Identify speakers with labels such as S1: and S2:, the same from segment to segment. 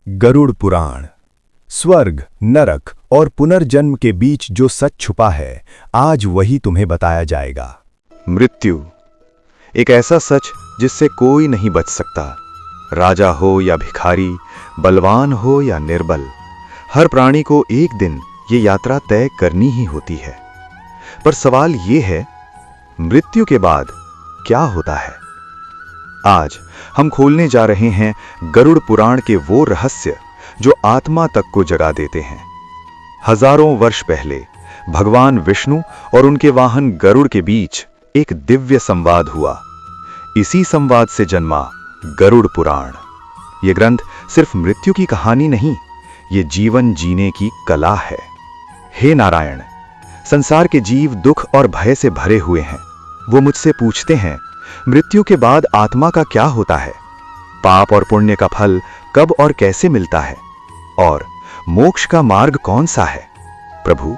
S1: गरुड़ पुराण। स्वर्ग, नरक और पुनर्जन्म के बीच जो सच छुपा है, आज वही तुम्हें बताया जाएगा।
S2: मृत्यु एक ऐसा सच जिससे कोई नहीं बच सकता। राजा हो या भिखारी, बलवान हो या निर्बल, हर प्राणी को एक दिन ये यात्रा तय करनी ही होती है। पर सवाल ये है, मृत्यु के बाद क्या होता है? आज हम खोलने जा रहे हैं गरुड़ पुराण के वो रहस्य जो आत्मा तक को जगा देते हैं। हजारों वर्ष पहले भगवान विष्णु और उनके वाहन गरुड़ के बीच एक दिव्य संवाद हुआ। इसी संवाद से जन्मा गरुड़ पुराण। यह ग्रंथ सिर्फ मृत्यु की कहानी नहीं, ये जीवन जीने की कला है। हे नारायण, संसार के जीव दुख और भय से भरे हुए हैं। वो मुझसे पूछते हैं, मृत्यु के बाद आत्मा का क्या होता है? पाप और पुण्य का फल कब और कैसे मिलता है? और मोक्ष का मार्ग कौन सा है? प्रभु,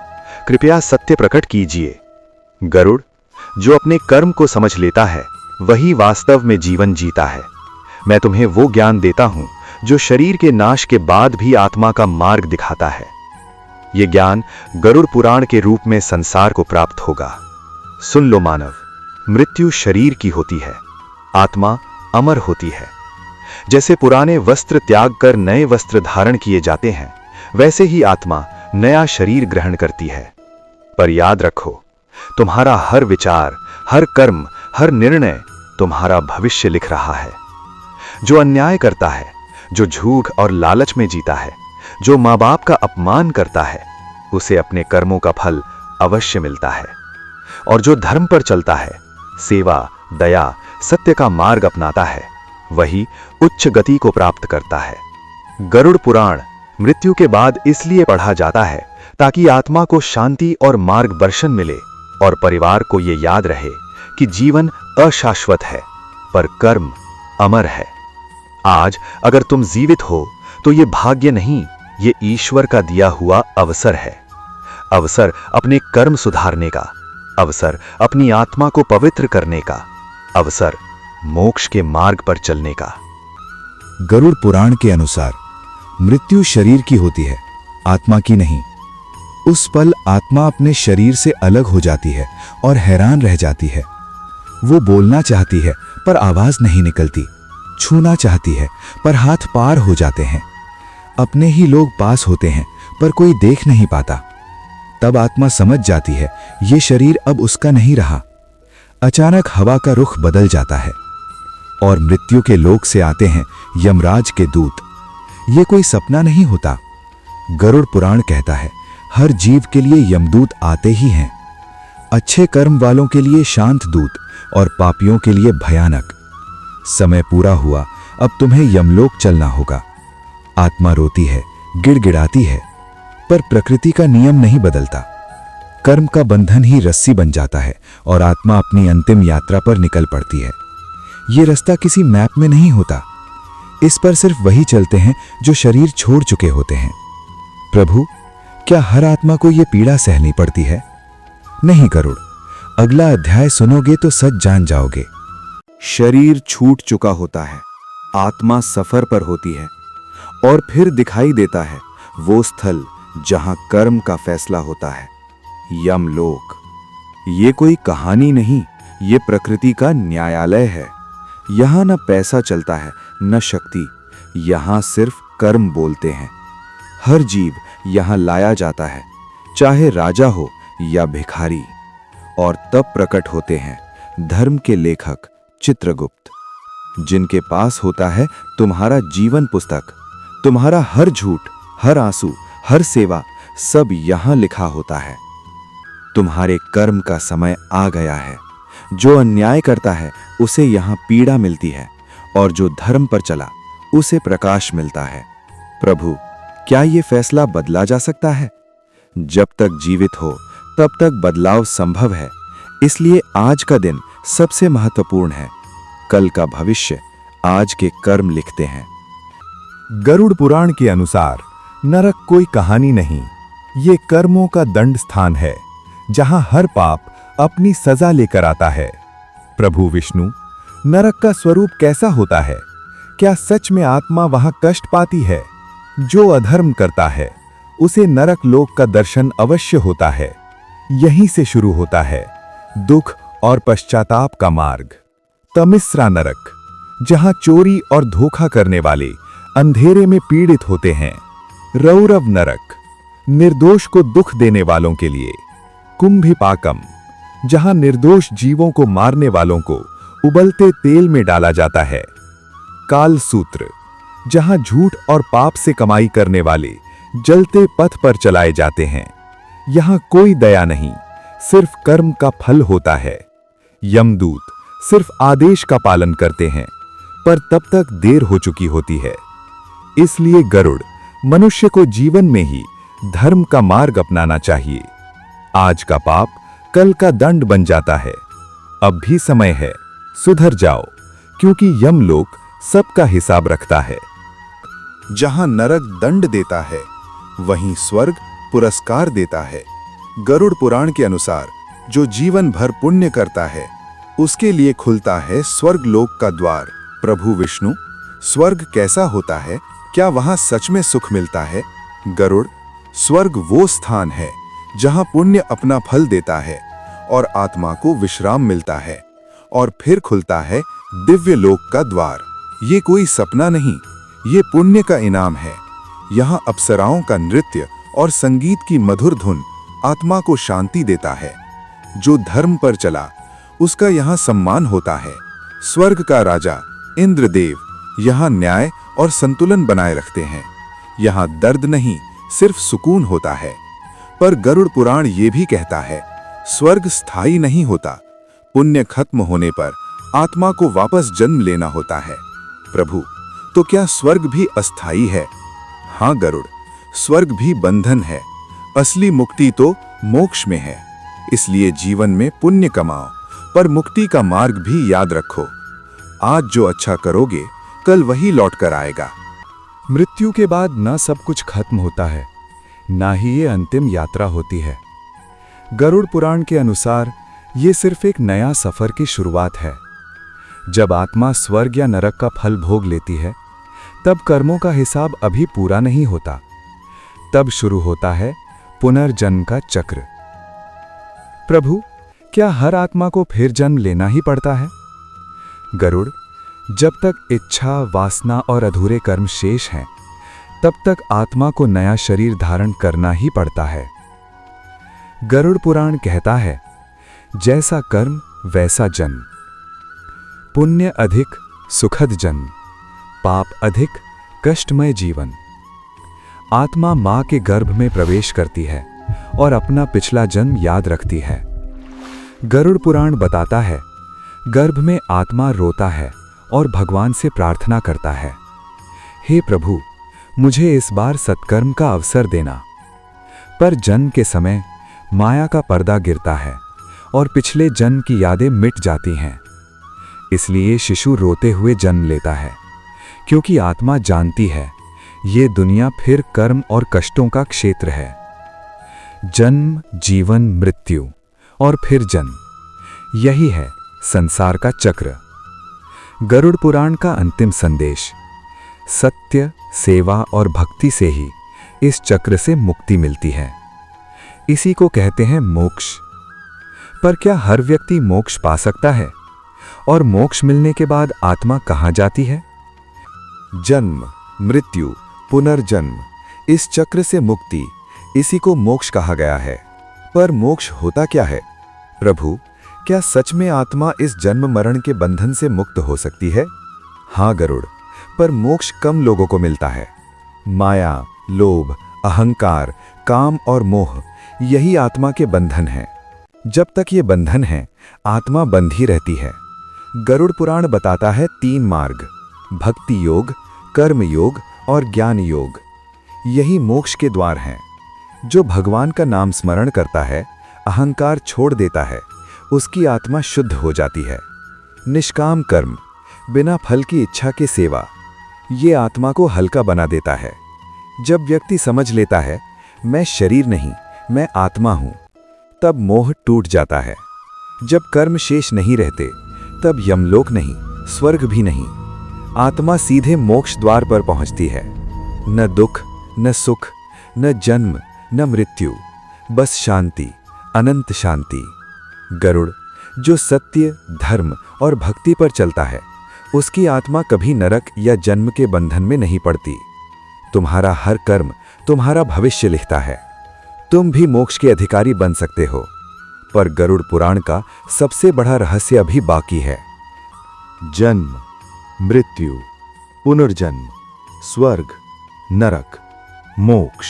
S2: कृपया सत्य प्रकट कीजिए। गरुड़, जो अपने कर्म को समझ लेता है वही वास्तव में जीवन जीता है। मैं तुम्हें वो ज्ञान देता हूं जो शरीर के नाश के बाद भी आत्मा का मार्ग दिखाता है। यह ज्ञान गरुड़ पुराण के रूप में संसार को प्राप्त होगा। सुन लो मानव, मृत्यु शरीर की होती है, आत्मा अमर होती है। जैसे पुराने वस्त्र त्याग कर नए वस्त्र धारण किए जाते हैं, वैसे ही आत्मा नया शरीर ग्रहण करती है। पर याद रखो, तुम्हारा हर विचार, हर कर्म, हर निर्णय तुम्हारा भविष्य लिख रहा है। जो अन्याय करता है, जो झूठ और लालच में जीता है, जो माँ बाप का अपमान करता है, उसे अपने कर्मों का फल अवश्य मिलता है। और जो धर्म पर चलता है, सेवा, दया, सत्य का मार्ग अपनाता है, वही उच्च गति को प्राप्त करता है। गरुड़ पुराण मृत्यु के बाद इसलिए पढ़ा जाता है ताकि आत्मा को शांति और मार्गदर्शन मिले और परिवार को यह याद रहे कि जीवन अशाश्वत है, पर कर्म अमर है। आज अगर तुम जीवित हो तो यह भाग्य नहीं, ये ईश्वर का दिया हुआ अवसर है। अवसर अपने कर्म सुधारने का, अवसर अपनी आत्मा को पवित्र करने का, अवसर मोक्ष के मार्ग पर चलने का।
S1: गरुड़ पुराण के अनुसार मृत्यु शरीर की होती है, आत्मा की नहीं। उस पल आत्मा अपने शरीर से अलग हो जाती है और हैरान रह जाती है। वो बोलना चाहती है पर आवाज नहीं निकलती, छूना चाहती है पर हाथ पार हो जाते हैं। अपने ही लोग पास होते हैं पर कोई देख नहीं पाता। तब आत्मा समझ जाती है ये शरीर अब उसका नहीं रहा। अचानक हवा का रुख बदल जाता है और मृत्यु के लोक से आते हैं यमराज के दूत। ये कोई सपना नहीं होता। गरुड़ पुराण कहता है, हर जीव के लिए यमदूत आते ही हैं। अच्छे कर्म वालों के लिए शांत दूत और पापियों के लिए भयानक। समय पूरा हुआ, अब तुम्हें यमलोक चलना होगा। आत्मा रोती है, गिड़गिड़ाती है, पर प्रकृति का नियम नहीं बदलता। कर्म का बंधन ही रस्सी बन जाता है और आत्मा अपनी अंतिम यात्रा पर निकल पड़ती है। ये रास्ता किसी मैप में नहीं होता। इस पर सिर्फ वही चलते हैं जो शरीर छोड़ चुके होते हैं। प्रभु, क्या हर आत्मा को यह पीड़ा सहनी पड़ती है? नहीं गरुड़, अगला अध्याय सुनोगे तो सच जान जाओगे।
S3: शरीर छूट चुका होता है, आत्मा सफर पर होती है और फिर दिखाई देता है वो स्थल जहां कर्म का फैसला होता है, यमलोक। ये कोई कहानी नहीं, ये प्रकृति का न्यायालय है। यहां न पैसा चलता है न शक्ति, यहां सिर्फ कर्म बोलते हैं। हर जीव यहां लाया जाता है, चाहे राजा हो या भिखारी। और तब प्रकट होते हैं धर्म के लेखक चित्रगुप्त, जिनके पास होता है तुम्हारा जीवन पुस्तक। तुम्हारा हर झूठ, हर आंसू, हर सेवा, सब यहां लिखा होता है। तुम्हारे कर्म का समय आ गया है। जो अन्याय करता है उसे यहां पीड़ा मिलती है, और जो धर्म पर चला उसे प्रकाश मिलता है। प्रभु, क्या यह फैसला बदला जा सकता है? जब तक जीवित हो तब तक बदलाव संभव है। इसलिए आज का दिन सबसे महत्वपूर्ण है। कल का भविष्य आज के कर्म लिखते हैं।
S1: गरुड़ पुराण के अनुसार नरक कोई कहानी नहीं, ये कर्मों का दंड स्थान है, जहां हर पाप अपनी सजा लेकर आता है। प्रभु विष्णु, नरक का स्वरूप कैसा होता है? क्या सच में आत्मा वहां कष्ट पाती है? जो अधर्म करता है उसे नरक लोक का दर्शन अवश्य होता है। यहीं से शुरू होता है दुख और पश्चाताप का मार्ग। तमिस्रा नरक, जहां चोरी और धोखा करने वाले अंधेरे में पीड़ित होते हैं। रौरव नरक, निर्दोष को दुख देने वालों के लिए। कुंभिपाकम, जहां निर्दोष जीवों को मारने वालों को उबलते तेल में डाला जाता है। कालसूत्र, जहां झूठ और पाप से कमाई करने वाले जलते पथ पर चलाए जाते हैं। यहां कोई दया नहीं, सिर्फ कर्म का फल होता है। यमदूत सिर्फ आदेश का पालन करते हैं, पर तब तक देर हो चुकी होती है। इसलिए गरुड़ मनुष्य को जीवन में ही धर्म का मार्ग अपनाना चाहिए। आज का पाप कल का दंड बन जाता है। अब भी समय है, सुधर जाओ, क्योंकि यमलोक सबका हिसाब रखता है।
S3: जहां नरक दंड देता है, वहीं स्वर्ग पुरस्कार देता है। गरुड़ पुराण के अनुसार जो जीवन भर पुण्य करता है, उसके लिए खुलता है स्वर्ग लोक का द्वार। प्रभु विष्णु, स्वर्ग कैसा होता है? क्या वहां सच में सुख मिलता है? गरुड़, स्वर्ग वो स्थान है जहां पुण्य अपना फल देता है और आत्मा को विश्राम मिलता है, और फिर खुलता है दिव्य लोक का द्वार। ये कोई सपना नहीं, ये पुण्य का इनाम है। यहाँ अप्सराओं का नृत्य और संगीत की मधुर धुन आत्मा को शांति देता है। जो धर्म पर चला, उसका यहाँ सम्मान होता है। स्वर्ग का राजा इंद्रदेव यहाँ न्याय और संतुलन बनाए रखते हैं। यहाँ दर्द नहीं, सिर्फ सुकून होता है। पर गरुड़ पुराण ये भी कहता है, स्वर्ग स्थायी नहीं होता। पुण्य खत्म होने पर आत्मा को वापस जन्म लेना होता है। प्रभु, तो क्या स्वर्ग भी अस्थायी है? हाँ गरुड़, स्वर्ग भी बंधन है। असली मुक्ति तो मोक्ष में है। इसलिए जीवन में पुण्य कमाओ, पर मुक्ति का मार्ग भी याद रखो। आज जो अच्छा करोगे, कल वही लौट कर आएगा।
S1: मृत्यु के बाद न सब कुछ खत्म होता है, ना ही ये अंतिम यात्रा होती है। गरुड़ पुराण के अनुसार ये सिर्फ एक नया सफर की शुरुआत है। जब आत्मा स्वर्ग या नरक का फल भोग लेती है, तब कर्मों का हिसाब अभी पूरा नहीं होता। तब शुरू होता है पुनर्जन्म का चक्र। प्रभु, क्या हर आत्मा को फिर जन्म लेना ही पड़ता है? गरुड़, जब तक इच्छा, वासना और अधूरे कर्म शेष हैं, तब तक आत्मा को नया शरीर धारण करना ही पड़ता है। गरुड़ पुराण कहता है, जैसा कर्म वैसा जन्म। पुण्य अधिक सुखद जन्म, पाप अधिक कष्टमय जीवन। आत्मा मां के गर्भ में प्रवेश करती है और अपना पिछला जन्म याद रखती है। गरुड़ पुराण बताता है, गर्भ में आत्मा रोता है और भगवान से प्रार्थना करता है, हे प्रभु, मुझे इस बार सत्कर्म का अवसर देना। पर जन्म के समय माया का पर्दा गिरता है और पिछले जन्म की यादें मिट जाती हैं। इसलिए शिशु रोते हुए जन्म लेता है, क्योंकि आत्मा जानती है ये दुनिया फिर कर्म और कष्टों का क्षेत्र है। जन्म, जीवन, मृत्यु और फिर जन्म, यही है संसार का चक्र। गरुड़ पुराण का अंतिम संदेश, सत्य, सेवा और भक्ति से ही इस चक्र से मुक्ति मिलती है। इसी को कहते हैं मोक्ष। पर क्या हर व्यक्ति मोक्ष पा सकता है? और मोक्ष मिलने के बाद आत्मा कहाँ जाती है?
S3: जन्म, मृत्यु, पुनर्जन्म, इस चक्र से मुक्ति, इसी को मोक्ष कहा गया है। पर मोक्ष होता क्या है? प्रभु, क्या सच में आत्मा इस जन्म मरण के बंधन से मुक्त हो सकती है? हाँ गरुड़, पर मोक्ष कम लोगों को मिलता है। माया, लोभ, अहंकार, काम और मोह, यही आत्मा के बंधन हैं। जब तक ये बंधन है, आत्मा बंधी रहती है। गरुड़ पुराण बताता है 3 मार्ग, भक्ति योग, कर्म योग और ज्ञान योग। यही मोक्ष के द्वार हैं। जो भगवान का नाम स्मरण करता है, अहंकार छोड़ देता है, उसकी आत्मा शुद्ध हो जाती है। निष्काम कर्म, बिना फल की इच्छा के सेवा, ये आत्मा को हल्का बना देता है। जब व्यक्ति समझ लेता है मैं शरीर नहीं, मैं आत्मा हूं, तब मोह टूट जाता है। जब कर्म शेष नहीं रहते, तब यमलोक नहीं, स्वर्ग भी नहीं, आत्मा सीधे मोक्ष द्वार पर पहुंचती है। न दुख, न सुख, न जन्म, न मृत्यु, बस शांति, अनंत शांति। गरुड़ जो सत्य, धर्म और भक्ति पर चलता है, उसकी आत्मा कभी नरक या जन्म के बंधन में नहीं पड़ती। तुम्हारा हर कर्म तुम्हारा भविष्य लिखता है। तुम भी मोक्ष के अधिकारी बन सकते हो, पर गरुड़ पुराण का सबसे बड़ा रहस्य अभी बाकी है।
S2: जन्म, मृत्यु, पुनर्जन्म, स्वर्ग, नरक, मोक्ष।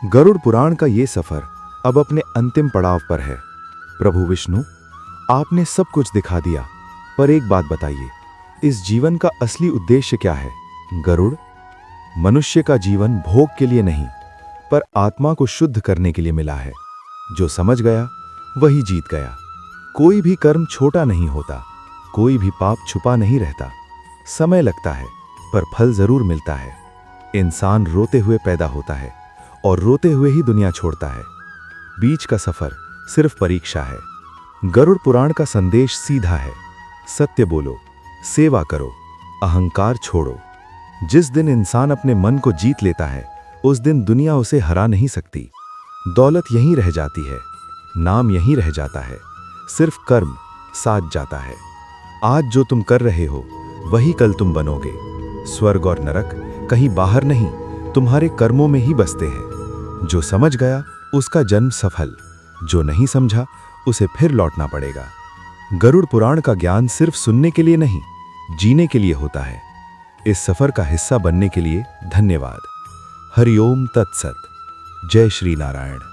S2: गरुड़ पुराण का ये सफर अब अपने अंतिम पड़ाव पर है। प्रभु विष्णु, आपने सब कुछ दिखा दिया, पर एक बात बताइए, इस जीवन का असली उद्देश्य क्या है? गरुड़, मनुष्य का जीवन भोग के लिए नहीं, पर आत्मा को शुद्ध करने के लिए मिला है। जो समझ गया वही जीत गया। कोई भी कर्म छोटा नहीं होता, कोई भी पाप छुपा नहीं रहता। समय लगता है, पर फल जरूर मिलता है। इंसान रोते हुए पैदा होता है और रोते हुए ही दुनिया छोड़ता है। बीच का सफर सिर्फ परीक्षा है। गरुड़ पुराण का संदेश सीधा है, सत्य बोलो, सेवा करो, अहंकार छोड़ो। जिस दिन इंसान अपने मन को जीत लेता है, उस दिन दुनिया उसे हरा नहीं सकती। दौलत यहीं रह जाती है, नाम यहीं रह जाता है, सिर्फ कर्म साथ जाता है। आज जो तुम कर रहे हो वही कल तुम बनोगे। स्वर्ग और नरक कहीं बाहर नहीं, तुम्हारे कर्मों में ही बसते हैं। जो समझ गया उसका जन्म सफल, जो नहीं समझा उसे फिर लौटना पड़ेगा। गरुड़ पुराण का ज्ञान सिर्फ सुनने के लिए नहीं, जीने के लिए होता है। इस सफर का हिस्सा बनने के लिए धन्यवाद। हरिओम तत्सत। जय श्री नारायण।